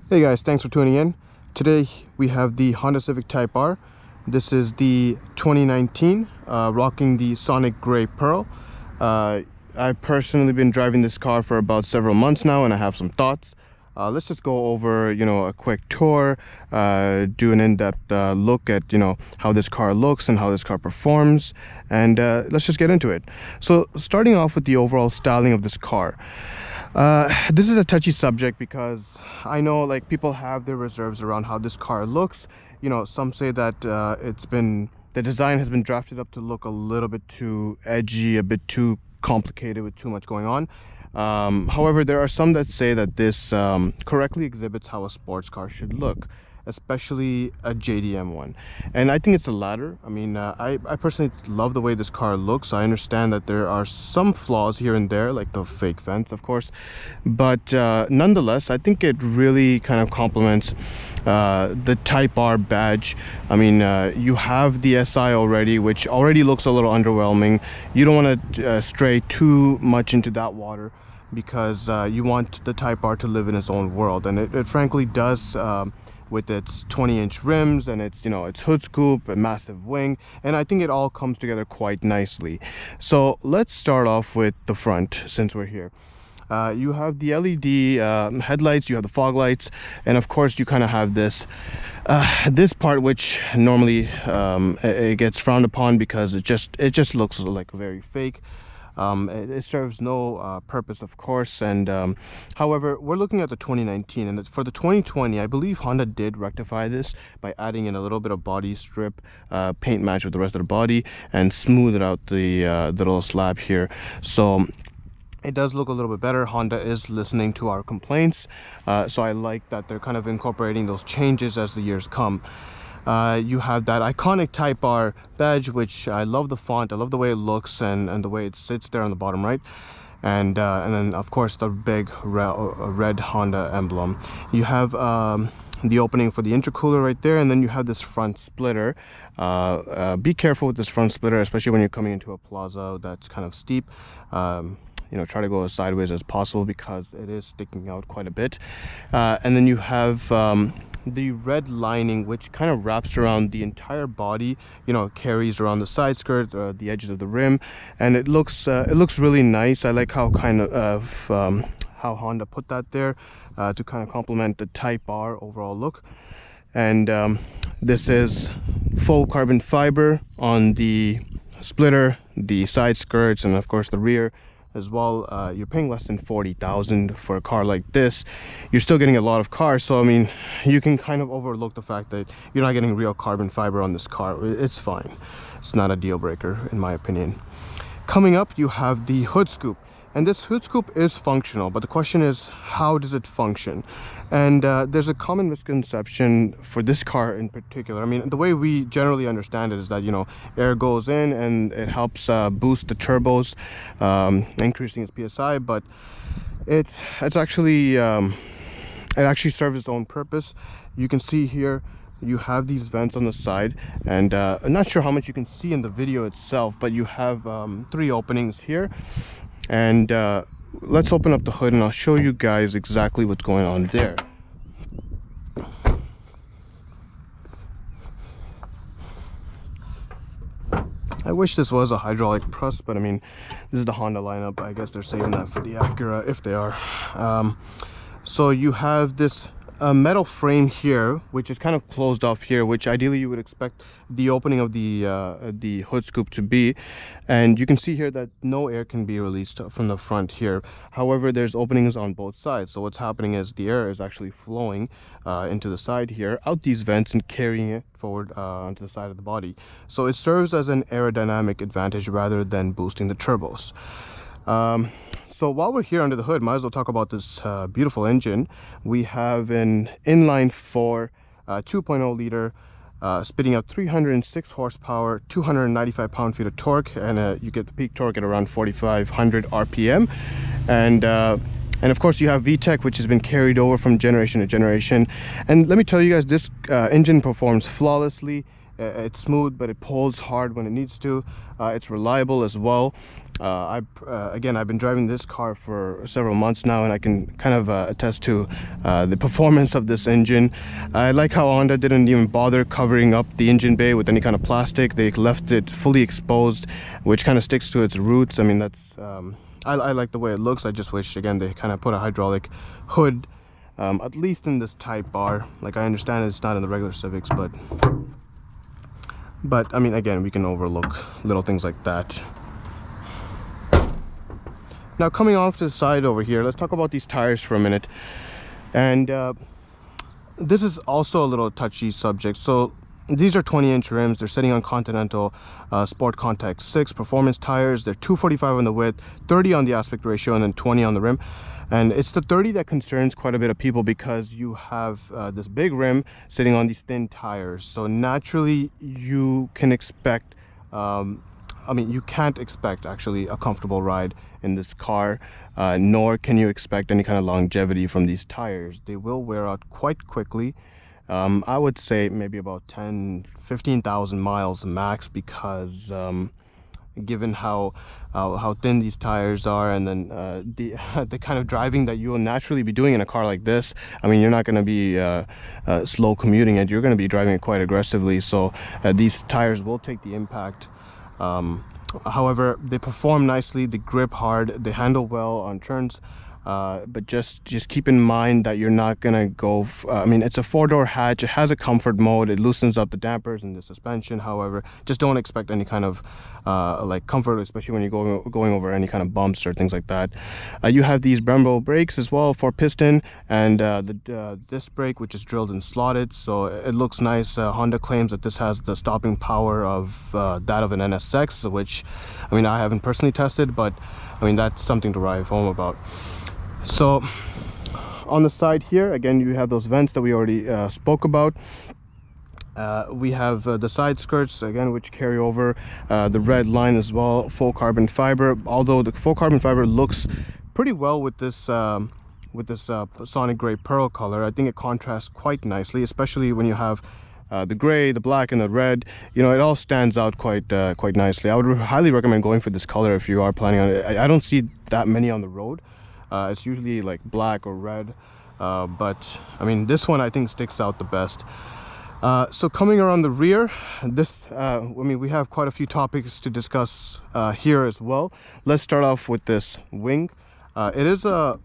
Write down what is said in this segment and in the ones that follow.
Hey guys, thanks for tuning in. Today we have the Honda Civic Type R. This is the 2019, rocking the Sonic Gray Pearl. I've personally been driving this car for about several months now, and I have some thoughts. Let's just go over, a quick tour, do an in-depth look at, how this car looks and how this car performs, and let's just get into it. So, starting off with the overall styling of this car. This is a touchy subject because I know like people have their reserves around how this car looks. Some say that the design has been drafted up to look a little bit too edgy, a bit too complicated with too much going on. However, there are some that say that this correctly exhibits how a sports car should look, especially a JDM one, and I think it's the latter. I mean, I personally love the way this car looks. I understand that there are some flaws here and there, like the fake vents, of course, but nonetheless, I think it really kind of complements the Type R badge. I mean, you have the SI already, which already looks a little underwhelming. You don't want to stray too much into that water, because you want the Type R to live in its own world, and it frankly does, with its 20-inch rims and its hood scoop, a massive wing, and I think it all comes together quite nicely. So let's start off with the front, since we're here. You have the LED headlights, you have the fog lights, and of course you kind of have this part, which normally it gets frowned upon because it just looks like very fake. It serves no purpose, of course, and however, we're looking at the 2019, and for the 2020, I believe Honda did rectify this by adding in a little bit of body strip paint match with the rest of the body and smoothed out the little slab here. So it does look a little bit better. Honda is listening to our complaints, so I like that they're kind of incorporating those changes as the years come. You have that iconic Type R badge, which I love the font, I love the way it looks, and the way it sits there on the bottom right, and then of course the big red Honda emblem. You have the opening for the intercooler right there, and then you have this front splitter. Be careful with this front splitter, especially when you're coming into a plaza that's kind of steep. Try to go as sideways as possible because it is sticking out quite a bit. And then you have the red lining, which kind of wraps around the entire body, carries around the side skirt, the edges of the rim, and it looks really nice. I like how how Honda put that there to kind of complement the Type R overall look. And this is full carbon fiber on the splitter, the side skirts, and of course the rear as well. You're paying less than $40,000 for a car like this. You're still getting a lot of cars, so I mean, you can kind of overlook the fact that you're not getting real carbon fiber on this car. It's fine. It's not a deal breaker in my opinion. Coming up, you have the hood scoop, and this hood scoop is functional, but the question is, how does it function? And there's a common misconception for this car in particular. I mean, the way we generally understand it is that air goes in and it helps boost the turbos, increasing its PSI, but it actually serves its own purpose. You can see here you have these vents on the side, and I'm not sure how much you can see in the video itself, but you have 3 openings here. And let's open up the hood and I'll show you guys exactly what's going on there. I wish this was a hydraulic press, but I mean, this is the Honda lineup. I guess they're saving that for the Acura, if they are. So you have this metal frame here, which is kind of closed off here, which ideally you would expect the opening of the hood scoop to be, and you can see here that no air can be released from the front here. However, there's openings on both sides, so what's happening is the air is actually flowing into the side here, out these vents, and carrying it forward onto the side of the body. So it serves as an aerodynamic advantage rather than boosting the turbos. So while we're here under the hood, might as well talk about this beautiful engine. We have an inline 4 2.0 liter spitting out 306 horsepower, 295 pound-feet of torque, and you get the peak torque at around 4,500 RPM. And of course you have VTEC, which has been carried over from generation to generation. And let me tell you guys, this engine performs flawlessly. It's smooth, but it pulls hard when it needs to. It's reliable as well. Again, I've been driving this car for several months now, and I can kind of attest to the performance of this engine. I like how Honda didn't even bother covering up the engine bay with any kind of plastic. They left it fully exposed, which kind of sticks to its roots. I mean, that's I like the way it looks. I just wish, again, they kind of put a hydraulic hood, at least in this Type R. Like, I understand it's not in the regular Civics, but I mean, again, we can overlook little things like that. Now, coming off to the side over here, let's talk about these tires for a minute. And this is also a little touchy subject. So these are 20-inch rims. They're sitting on Continental Sport Contact 6 performance tires. They're 245 on the width, 30 on the aspect ratio, and then 20 on the rim. And it's the 30 that concerns quite a bit of people, because you have this big rim sitting on these thin tires. So naturally, you can expect I mean, you can't expect actually a comfortable ride in this car, nor can you expect any kind of longevity from these tires. They will wear out quite quickly. I would say maybe about 15,000 miles max, because given how thin these tires are, and then the kind of driving that you will naturally be doing in a car like this. I mean, you're not going to be slow commuting it. You're going to be driving it quite aggressively. So these tires will take the impact. However, they perform nicely, they grip hard, they handle well on turns, but just keep in mind that you're not gonna go I mean, it's a 4-door hatch. It has a comfort mode. It loosens up the dampers and the suspension. However, just don't expect any kind of like comfort, especially when you're going over any kind of bumps or things like that. You have these Brembo brakes as well, 4-piston, and the disc brake, which is drilled and slotted, so it looks nice. Honda claims that this has the stopping power of that of an NSX, which, I mean, I haven't personally tested, but I mean, that's something to write home about. So on the side here, again, you have those vents that we already spoke about. We have the side skirts, again, which carry over the red line as well, full carbon fiber. Although the full carbon fiber looks pretty well with this sonic gray pearl color. I think it contrasts quite nicely, especially when you have the gray, the black, and the red. You know, it all stands out quite nicely. I would highly recommend going for this color if you are planning on it. I don't see that many on the road. It's usually like black or red, but I mean, this one I think sticks out the best. So coming around the rear, this I mean, we have quite a few topics to discuss here as well. Let's start off with this wing. It is a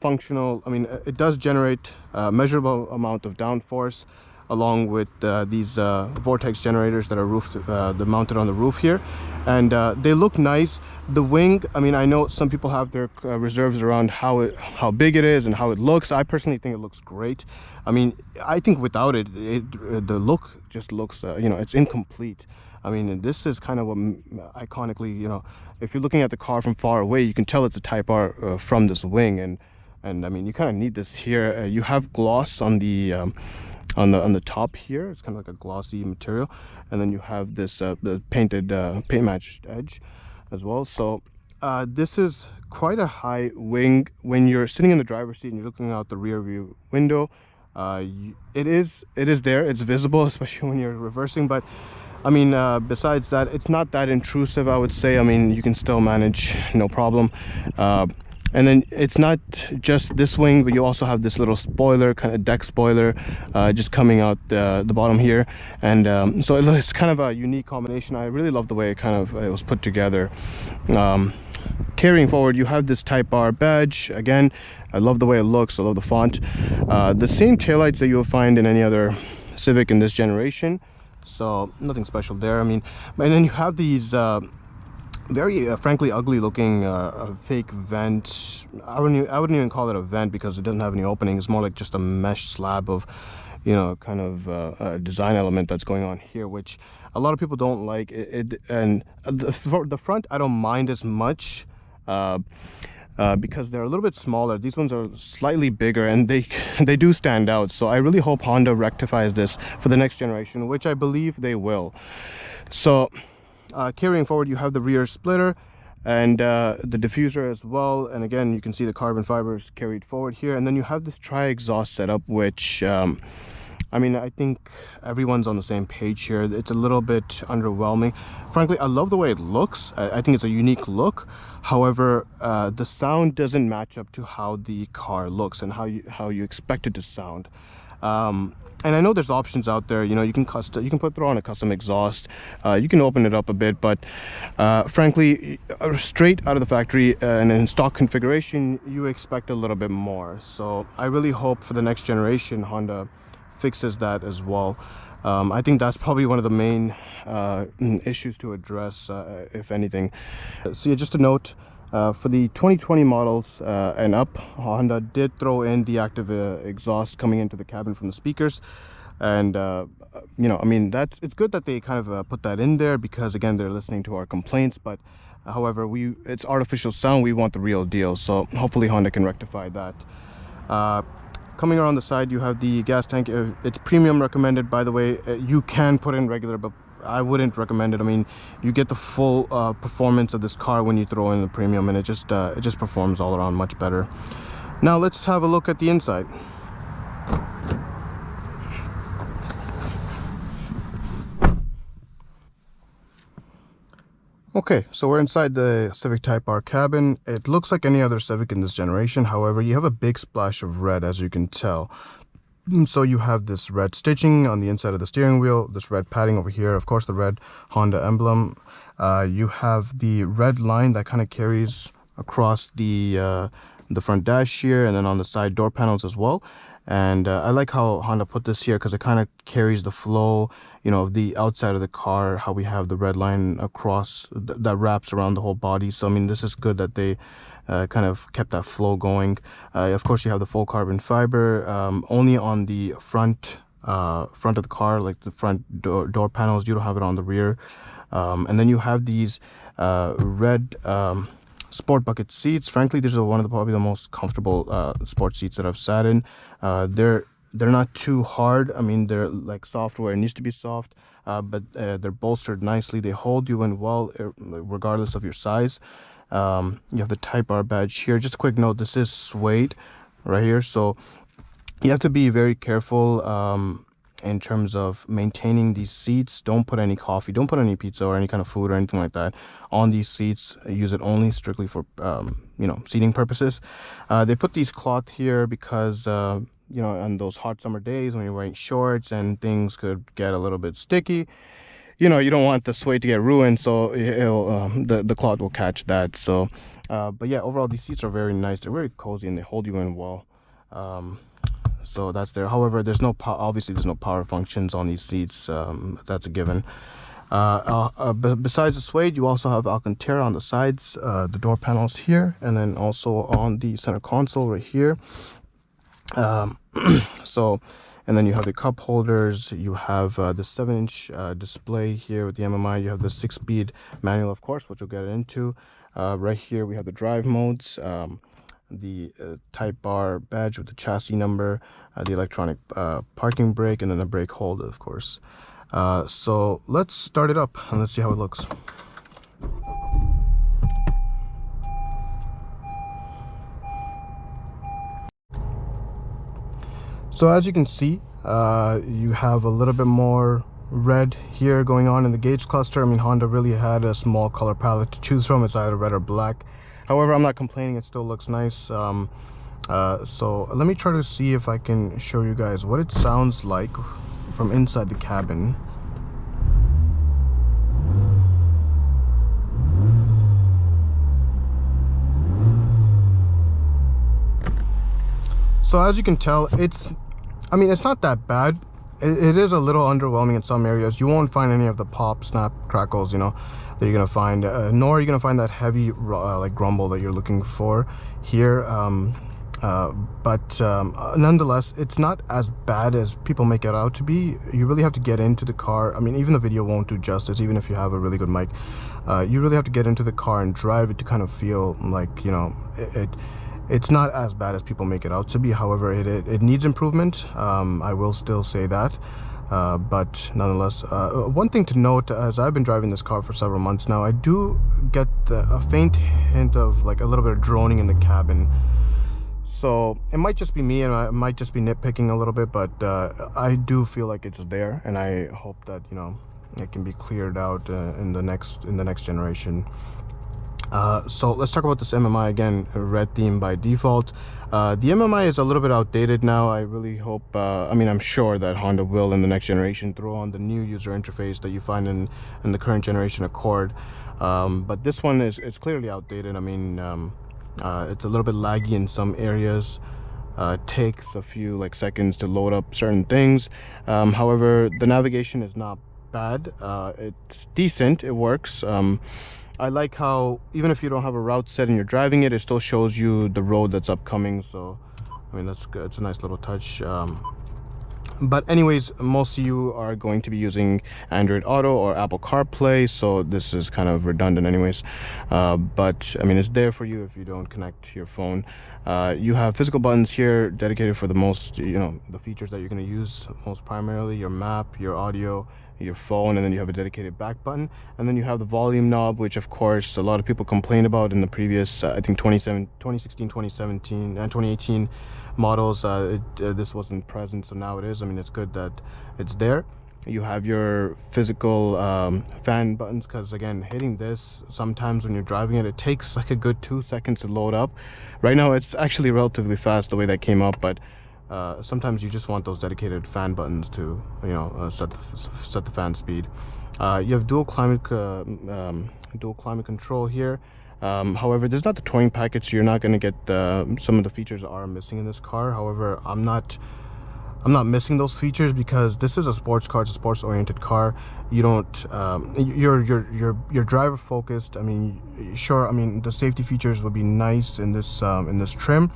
functional, I mean, it does generate a measurable amount of downforce, along with these vortex generators that are they're mounted on the roof here, and they look nice. The wing, I mean, I know some people have their reserves around how big it is and how it looks. I personally think it looks great. I mean, I think without it, the look just looks you know, it's incomplete. I mean, this is kind of what iconically, you know, if you're looking at the car from far away, you can tell it's a Type R from this wing, and I mean, you kind of need this here. You have gloss on the top here. It's kind of like a glossy material, and then you have this the painted paint matched edge as well. So this is quite a high wing. When you're sitting in the driver's seat and you're looking out the rear view window, it is there, it's visible, especially when you're reversing. But I mean, besides that, it's not that intrusive, I would say. I mean, you can still manage, no problem. And then it's not just this wing, but you also have this little spoiler, kind of deck spoiler, just coming out the bottom here. And so it's kind of a unique combination. I really love the way it was put together. Carrying forward, you have this Type R badge. Again, I love the way it looks. I love the font. The same taillights that you'll find in any other Civic in this generation. So nothing special there. I mean, and then you have these very frankly ugly looking fake vent. I wouldn't even call it a vent, because it doesn't have any opening. It's more like just a mesh slab of, you know, kind of a design element that's going on here, which a lot of people don't like it. And the front I don't mind as much, because they're a little bit smaller. These ones are slightly bigger, and they do stand out. So I really hope Honda rectifies this for the next generation, which I believe they will. So carrying forward, you have the rear splitter and the diffuser as well. And again, you can see the carbon fibers carried forward here. And then you have this tri-exhaust setup, which I mean, I think everyone's on the same page here. It's a little bit underwhelming. Frankly, I love the way it looks. I think it's a unique look. However, the sound doesn't match up to how the car looks and how you expect it to sound. And I know there's options out there. You know, you can throw on a custom exhaust. You can open it up a bit, but frankly, straight out of the factory and in stock configuration, you expect a little bit more. So I really hope for the next generation Honda fixes that as well. I think that's probably one of the main issues to address, if anything. So yeah, just a note, for the 2020 models and up, Honda did throw in the active exhaust coming into the cabin from the speakers. And you know, I mean, it's good that they kind of put that in there, because again, they're listening to our complaints. But however, it's artificial sound. We want the real deal, so hopefully Honda can rectify that. Coming around the side, you have the gas tank. It's premium recommended, by the way. You can put in regular, but I wouldn't recommend it. I mean, you get the full performance of this car when you throw in the premium, and it just performs all around much better. Now let's have a look at the inside. Okay, so we're inside the Civic Type R cabin. It looks like any other Civic in this generation. However, you have a big splash of red, as you can tell. So you have this red stitching on the inside of the steering wheel, this red padding over here, of course the red Honda emblem. You have the red line that kind of carries across the front dash here, and then on the side door panels as well. And I like how Honda put this here, because it kind of carries the flow, you know, of the outside of the car, how we have the red line across that wraps around the whole body. So I mean, this is good that they kind of kept that flow going. Of course, you have the full carbon fiber, only on the front of the car, like the front door panels. You don't have it on the rear. And then you have these red sport bucket seats. Frankly, these are one of the probably the most comfortable sport seats that I've sat in. They're not too hard. I mean, they're like soft where it needs to be soft, but they're bolstered nicely. They hold you in well, regardless of your size. You have the Type R badge here. Just a quick note, this is suede right here, so you have to be very careful in terms of maintaining these seats. Don't put any coffee, don't put any pizza or any kind of food or anything like that on these seats. Use it only strictly for you know, seating purposes. They put these cloth here because you know, on those hot summer days when you're wearing shorts and things could get a little bit sticky, you know, you don't want the suede to get ruined, so the cloth will catch that. So but yeah, overall these seats are very nice. They're very cozy and they hold you in well. So that's there. However, there's no obviously there's no power functions on these seats. That's a given. Besides the suede, you also have Alcantara on the sides, the door panels here, and then also on the center console right here. So, and then you have the cup holders. You have the 7-inch display here with the MMI. You have the 6-speed manual, of course, which we'll get into. Right here we have the drive modes. The Type R badge with the chassis number, the electronic parking brake, and then the brake hold, of course. So let's start it up and let's see how it looks. So as you can see, you have a little bit more red here going on in the gauge cluster. I mean, Honda really had a small color palette to choose from. It's either red or black. However, I'm not complaining, it still looks nice. So let me try to see if I can show you guys what it sounds like from inside the cabin. So as you can tell, I mean, it's not that bad. It is a little underwhelming in some areas. You won't find any of the pop, snap, crackles, you know, that you're gonna find, nor are you gonna find that heavy like grumble that you're looking for here. But nonetheless, it's not as bad as people make it out to be. You really have to get into the car. I mean, even the video won't do justice, even if you have a really good mic. You really have to get into the car and drive it to kind of feel like, you know, it's not as bad as people make it out to be. However, it needs improvement. I will still say that. But nonetheless, one thing to note, as I've been driving this car for several months now, I do get a faint hint of like a little bit of droning in the cabin. So it might just be me, and I might just be nitpicking a little bit, but I do feel like it's there, and I hope that, you know, it can be cleared out in the next generation. So let's talk about this MMI again, red theme by default. The MMI is a little bit outdated now. I really hope, I mean, I'm sure that Honda will in the next generation throw on the new user interface that you find in the current generation Accord. But this one it's clearly outdated. I mean, it's a little bit laggy in some areas. It takes a few seconds to load up certain things. However, the navigation is not bad. It's decent. It works. I like how even if you don't have a route set and you're driving it, it still shows you the road that's upcoming. So I mean, that's good. It's a nice little touch. But anyways, most of you are going to be using Android Auto or Apple CarPlay, so this is kind of redundant anyways. But I mean, it's there for you if you don't connect to your phone. You have physical buttons here dedicated for the most, you know, the features that you're going to use most primarily: your map, your audio, your phone, and then you have a dedicated back button. And then you have the volume knob, which of course a lot of people complained about in the previous I think 2016, 2017 and 2018 models. This wasn't present, so now it is. I mean, it's good that it's there. You have your physical fan buttons, because again, hitting this sometimes when you're driving it takes like a good 2 seconds to load up. Right now it's actually relatively fast the way that came up, but sometimes you just want those dedicated fan buttons to, you know, set the fan speed. You have dual climate control here. However, this is not the touring package, so you're not going to get some of the features that are missing in this car. However, I'm not missing those features because this is a sports car. It's a sports oriented car. You don't you're driver focused. I mean, sure, I mean, the safety features would be nice in this trim.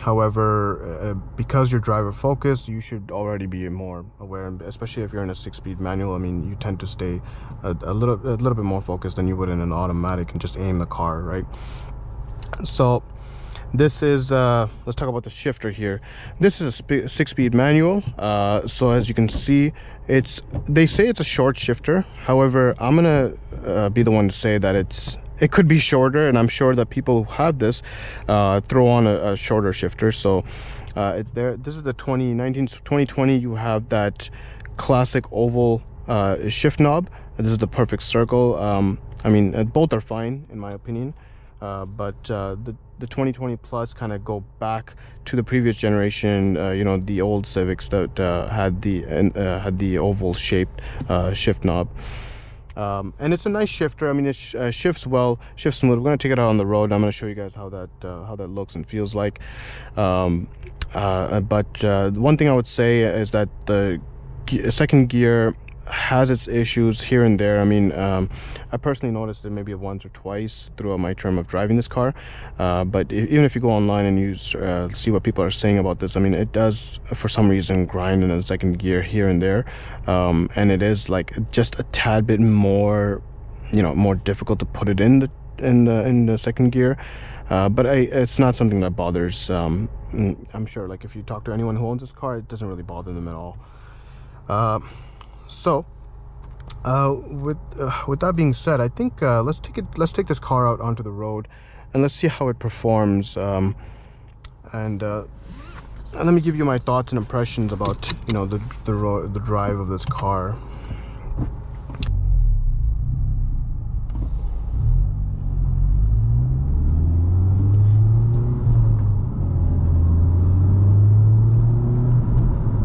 However, because you're driver focused, you should already be more aware, especially if you're in a 6-speed manual. I mean, you tend to stay a little bit more focused than you would in an automatic and just aim the car, right? So this is let's talk about the shifter here. This is a 6-speed manual. So as you can see, they say it's a short shifter. However, I'm gonna be the one to say that it could be shorter, and I'm sure that people who have this throw on a shorter shifter. So it's there. This is the 2019 to 2020. You have that classic oval shift knob. This is the perfect circle. I mean, both are fine in my opinion, but the 2020 Plus kind of go back to the previous generation. You know, the old Civics that had the oval shaped shift knob. And it's a nice shifter. I mean, it shifts well, shifts smooth. We're going to take it out on the road. I'm going to show you guys how that looks and feels like. But one thing I would say is that the second gear has its issues here and there. I mean, I personally noticed it maybe once or twice throughout my term of driving this car. But even if you go online and you see what people are saying about this, I mean, it does for some reason grind in a second gear here and there, and it is like just a tad bit more, you know, more difficult to put it in the second gear. But it's not something that bothers. I'm sure, like, if you talk to anyone who owns this car, it doesn't really bother them at all. So with that being said, I think let's take this car out onto the road and let's see how it performs, and let me give you my thoughts and impressions about, you know, the drive of this car.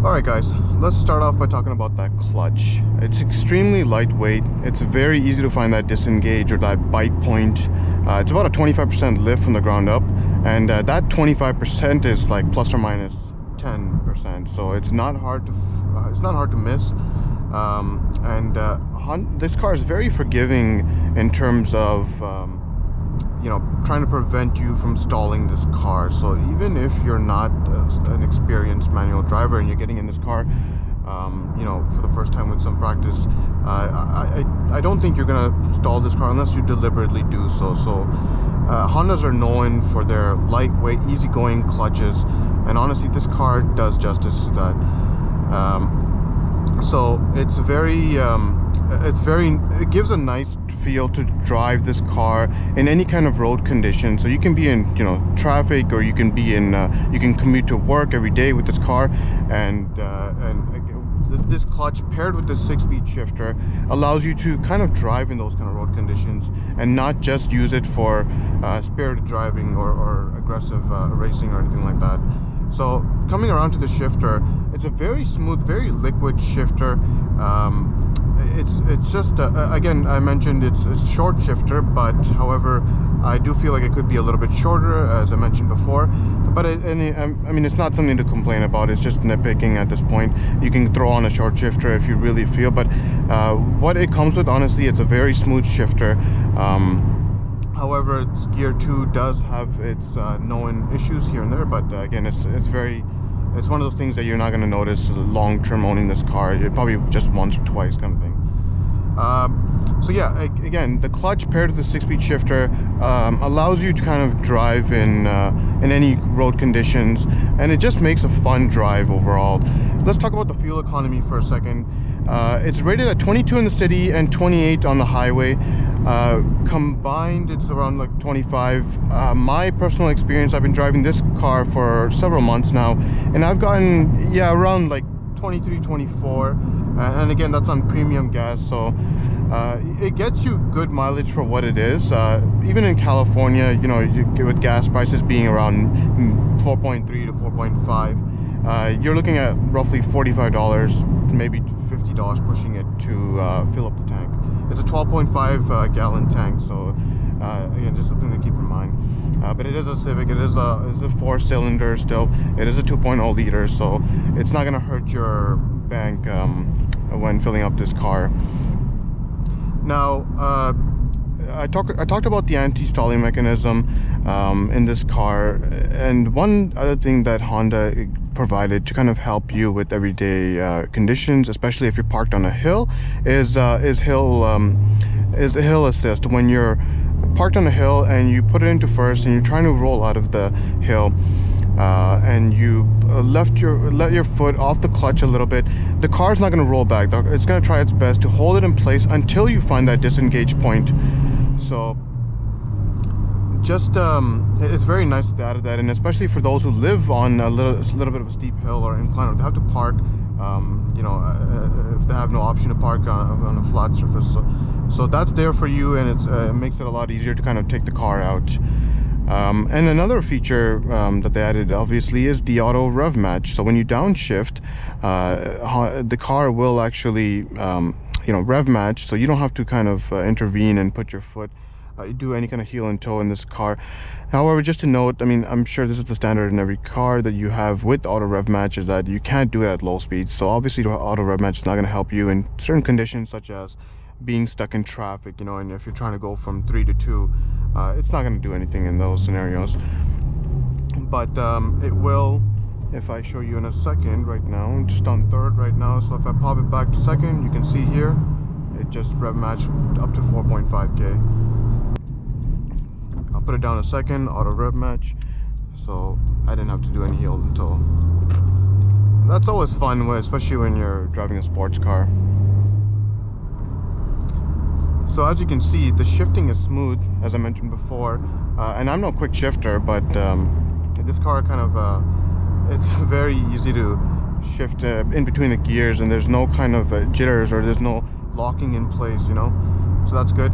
Alright guys, let's start off by talking about that clutch. It's extremely lightweight. It's very easy to find that disengage or that bite point. It's about a 25% lift from the ground up, and that 25% is like plus or minus 10%. So it's not hard to miss. This car is very forgiving in terms of you know, trying to prevent you from stalling this car. So even if you're not an experienced manual driver and you're getting in this car, you know, for the first time with some practice, I don't think you're gonna stall this car unless you deliberately do so. So Hondas are known for their lightweight, easygoing clutches, and honestly, this car does justice to that. So it's very it gives a nice feel to drive this car in any kind of road condition. So you can be in, you know, traffic, or you can be in you can commute to work every day with this car, and this clutch paired with this 6-speed shifter allows you to kind of drive in those kind of road conditions and not just use it for spirited driving or aggressive racing or anything like that. So coming around to the shifter, it's a very smooth, very liquid shifter. It's just again, I mentioned it's a short shifter, but however, I do feel like it could be a little bit shorter, as I mentioned before. But I mean, it's not something to complain about. It's just nitpicking at this point. You can throw on a short shifter if you really feel, but what it comes with, honestly, it's a very smooth shifter. However, its Gear 2 does have its known issues here and there, but again, it's one of those things that you're not going to notice long term owning this car. It probably just once or twice kind of thing. So yeah, again, the clutch paired with the 6-speed shifter allows you to kind of drive in any road conditions, and it just makes a fun drive overall. Let's talk about the fuel economy for a second. It's rated at 22 in the city and 28 on the highway. Combined, it's around like 25. My personal experience, I've been driving this car for several months now, and I've gotten, yeah, around like 23, 24. And again, that's on premium gas, so it gets you good mileage for what it is. Even in California, you know, with gas prices being around 4.3 to 4.5, you're looking at roughly $45, maybe $50 pushing it to fill up the tank. It's a 12.5 gallon tank, so again, just something to keep in mind. But it is a Civic. It is a 4-cylinder still. It is a 2.0 liter, so it's not gonna hurt your bank when filling up this car. Now, I talked about the anti-stalling mechanism in this car, and one other thing that Honda provided to kind of help you with everyday conditions, especially if you're parked on a hill, is hill assist. When you're parked on a hill and you put it into first and you're trying to roll out of the hill, and you let your foot off the clutch a little bit, the car's not going to roll back. It's going to try its best to hold it in place until you find that disengage point. So just it's very nice to add that, and especially for those who live on a little bit of a steep hill or incline, or they have to park, you know, if they have no option to park on a flat surface. So that's there for you, and it makes it a lot easier to kind of take the car out. And another feature that they added, obviously, is the auto rev match. So when you downshift, the car will actually, you know, rev match. So you don't have to kind of intervene and put your foot, do any kind of heel and toe in this car. However, just to note, I mean, I'm sure this is the standard in every car that you have with auto rev match, is that you can't do it at low speeds. So obviously, the auto rev match is not going to help you in certain conditions, such as being stuck in traffic, you know, and if you're trying to go from 3 to 2, it's not going to do anything in those scenarios. But it will, if I show you in a second. Right now, I'm just on third right now, so if I pop it back to second, you can see here it just rev matched up to 4.5k. I'll put it down a second, auto rev match, so I didn't have to do any heel and toe. That's always fun, especially when you're driving a sports car. So as you can see, the shifting is smooth, as I mentioned before, and I'm no quick shifter, but this car kind of, it's very easy to shift in between the gears, and there's no kind of jitters, or there's no locking in place, you know, so that's good.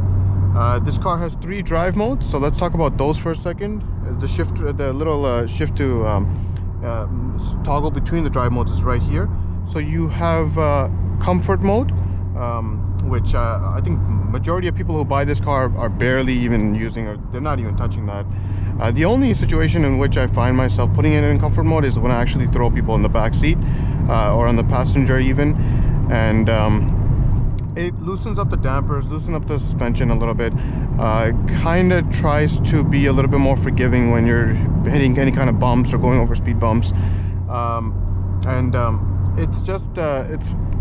This car has 3 drive modes, so let's talk about those for a second. The little shift to toggle between the drive modes is right here. So you have comfort mode, which I think majority of people who buy this car are barely even using, or they're not even touching that. The only situation in which I find myself putting it in comfort mode is when I actually throw people in the back seat, or on the passenger even, and it loosens up the dampers, loosens up the suspension a little bit, kind of tries to be a little bit more forgiving when you're hitting any kind of bumps or going over speed bumps, it's just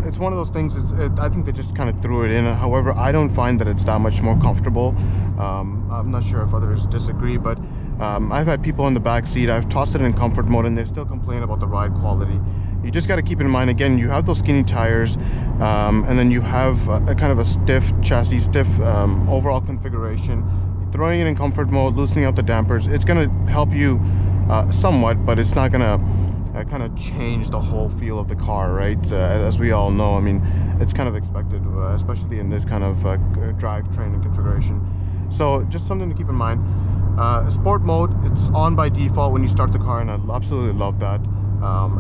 it's one of those things. I think they just kind of threw it in. However, I don't find that it's that much more comfortable. I'm not sure if others disagree, but I've had people in the back seat, I've tossed it in comfort mode, and they still complain about the ride quality. You just got to keep in mind, again, you have those skinny tires, and then you have a kind of a stiff chassis, stiff overall configuration. Throwing it in comfort mode, loosening up the dampers, it's going to help you somewhat, but it's not going to kind of change the whole feel of the car, right? As we all know, I mean, it's kind of expected, especially in this kind of drivetrain and configuration. So just something to keep in mind. Sport mode, it's on by default when you start the car, and I absolutely love that,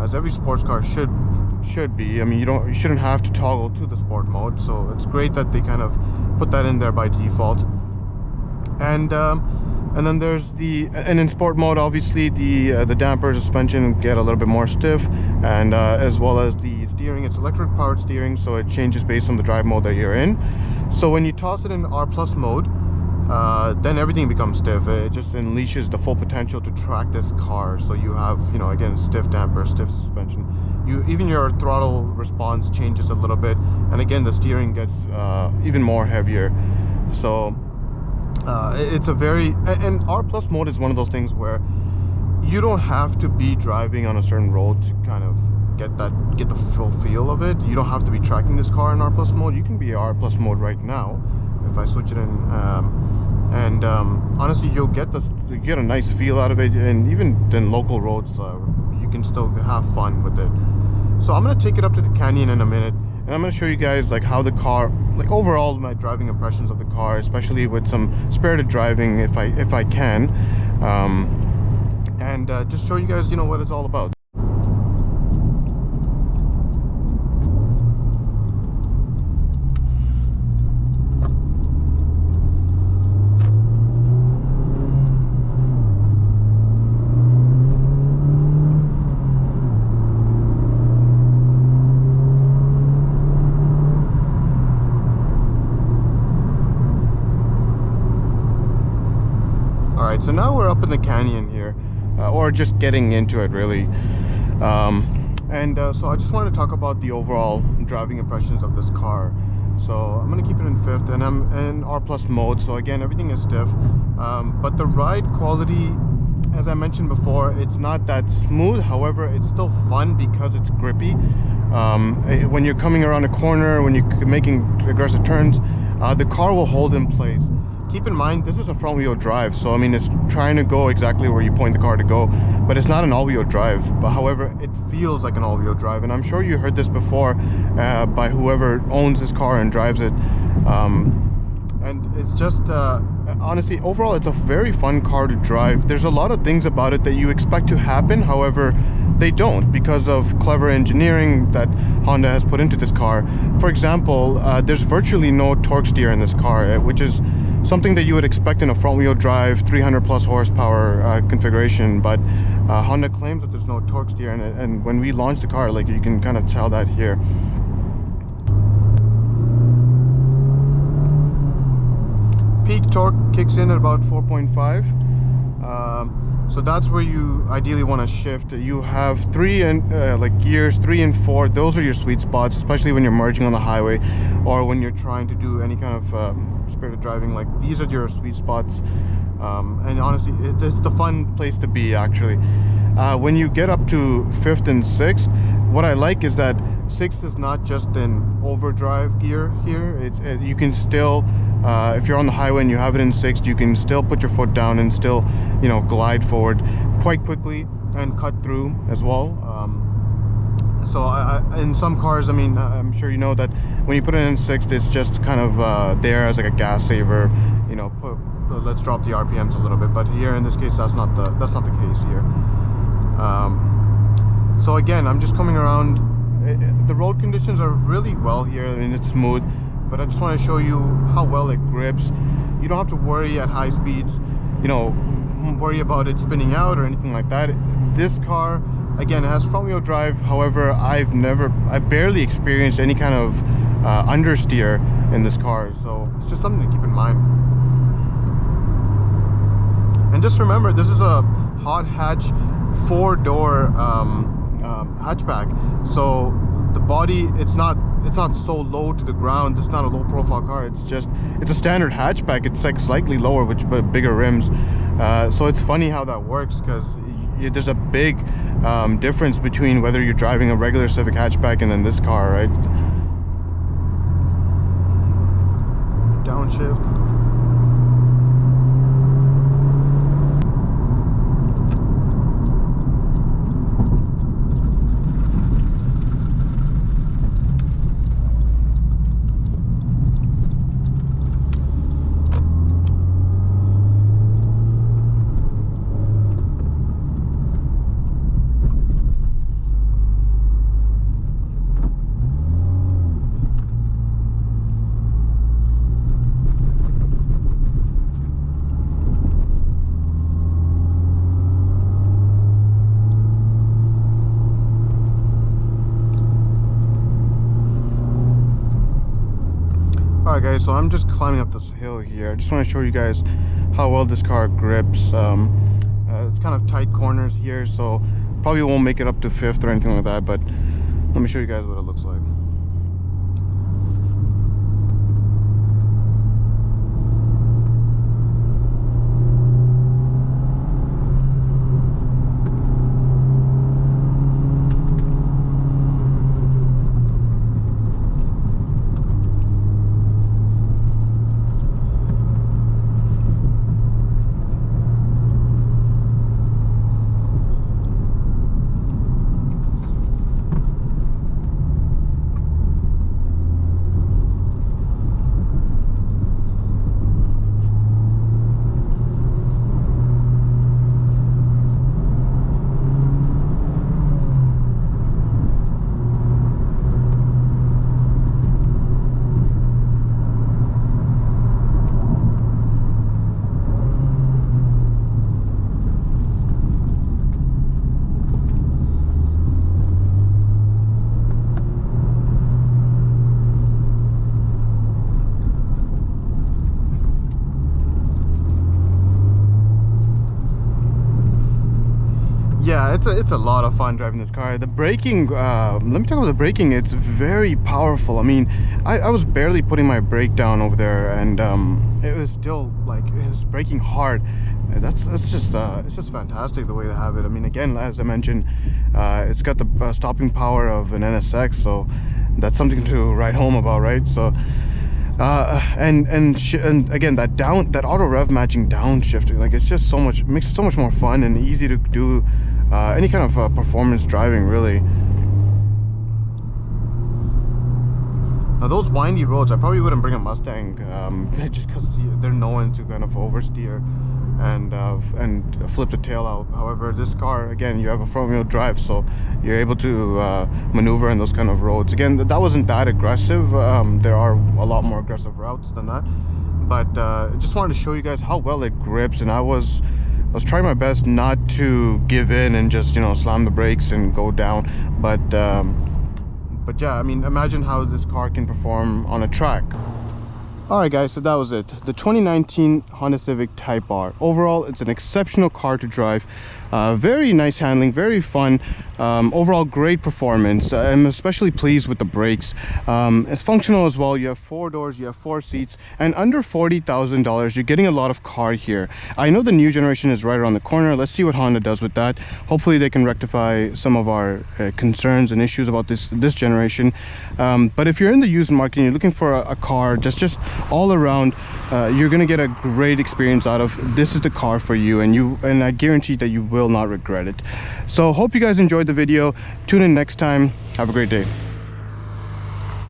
as every sports car should be. I mean, you shouldn't have to toggle to the sport mode, so it's great that they kind of put that in there by default. And then there's and in sport mode, obviously the damper suspension get a little bit more stiff, and as well as the steering, it's electric powered steering, so it changes based on the drive mode that you're in. So when you toss it in R+ mode, then everything becomes stiff. It just unleashes the full potential to track this car. So you have, you know, again, stiff damper, stiff suspension. Even your throttle response changes a little bit, and again, the steering gets even more heavier. So it's a very, and R+ mode is one of those things where you don't have to be driving on a certain road to kind of get the full feel of it. You don't have to be tracking this car in R+ mode. You can be R+ mode right now if I switch it in, and honestly, you'll get a nice feel out of it, and even in local roads, you can still have fun with it. So I'm gonna take it up to the canyon in a minute, and I'm going to show you guys like how the car, like overall my driving impressions of the car, especially with some spirited driving if I can, and just show you guys, you know, what it's all about. So now we're up in the canyon here, or just getting into it really, so I just wanted to talk about the overall driving impressions of this car. So I'm going to keep it in 5th, and I'm in R+ mode, so again, everything is stiff, but the ride quality, as I mentioned before, it's not that smooth. However, it's still fun because it's grippy. When you're coming around a corner, when you're making aggressive turns, the car will hold in place. Keep in mind, this is a front-wheel drive, so I mean, it's trying to go exactly where you point the car to go, but it's not an all-wheel drive. But however, it feels like an all-wheel drive, and I'm sure you heard this before by whoever owns this car and drives it. And it's just, honestly, overall, it's a very fun car to drive. There's a lot of things about it that you expect to happen, however, they don't, because of clever engineering that Honda has put into this car. For example, there's virtually no torque steer in this car, which is something that you would expect in a front-wheel drive 300+ horsepower configuration, but Honda claims that there's no torque steer in it, and when we launched the car, like, you can kind of tell that here. Peak torque kicks in at about 4.5, so that's where you ideally want to shift. You have gears 3 and 4. Those are your sweet spots, especially when you're merging on the highway, or when you're trying to do any kind of spirited driving. Like, these are your sweet spots, and honestly, it's the fun place to be, actually. When you get up to 5th and 6th, what I like is that 6th is not just an overdrive gear here. You can still, if you're on the highway and you have it in 6th, you can still put your foot down and still, you know, glide forward quite quickly and cut through as well. So in some cars, I mean, I'm sure you know that when you put it in 6th, it's just kind of there as like a gas saver, you know, let's drop the RPMs a little bit. But here in this case, that's not the case here. So again, I'm just coming around. The road conditions are really well here. I mean, it's smooth, but I just want to show you how well it grips. You don't have to worry at high speeds, you know, worry about it spinning out or anything like that. This car, again, it has front-wheel drive. However, I barely experienced any kind of understeer in this car, so it's just something to keep in mind. And just remember, this is a hot hatch 4-door hatchback, so the body, it's not so low to the ground. It's not a low profile car. It's a standard hatchback. It's like slightly lower with bigger rims, so it's funny how that works, because there's a big difference between whether you're driving a regular Civic hatchback and then this car, right? Downshift. Alright guys, so I'm just climbing up this hill here. I just want to show you guys how well this car grips. It's kind of tight corners here, so probably won't make it up to 5th or anything like that, but let me show you guys what it looks like. Yeah, it's a lot of fun driving this car. The braking, let me talk about the braking. It's very powerful. I mean, I was barely putting my brake down over there, and it was still like, it was braking hard. That's just it's just fantastic the way they have it. I mean, again, as I mentioned, it's got the stopping power of an NSX, so that's something to write home about, right? So and again, that auto rev matching downshifting, like, it's just so much, makes it so much more fun and easy to do any kind of performance driving, really. Now those windy roads, I probably wouldn't bring a Mustang, just because they're known to kind of oversteer and flip the tail out. However, this car, again, you have a front wheel drive, so you're able to maneuver in those kind of roads. Again, that wasn't that aggressive. There are a lot more aggressive routes than that, but I just wanted to show you guys how well it grips. And I was trying my best not to give in and just, you know, slam the brakes and go down, but yeah, I mean, imagine how this car can perform on a track. Alright guys, so that was it. The 2019 Honda Civic Type R. Overall, it's an exceptional car to drive. Very nice handling, very fun. Overall, great performance. I'm especially pleased with the brakes. It's functional as well. You have 4 doors, you have 4 seats, and under $40,000, you're getting a lot of car here. I know the new generation is right around the corner. Let's see what Honda does with that. Hopefully they can rectify some of our concerns and issues about this generation. But if you're in the used market and you're looking for a car just all around, you're gonna get a great experience out of this. Is the car for you, and I guarantee that you will not regret it. So hope you guys enjoyed the video. Tune in next time. Have a great day.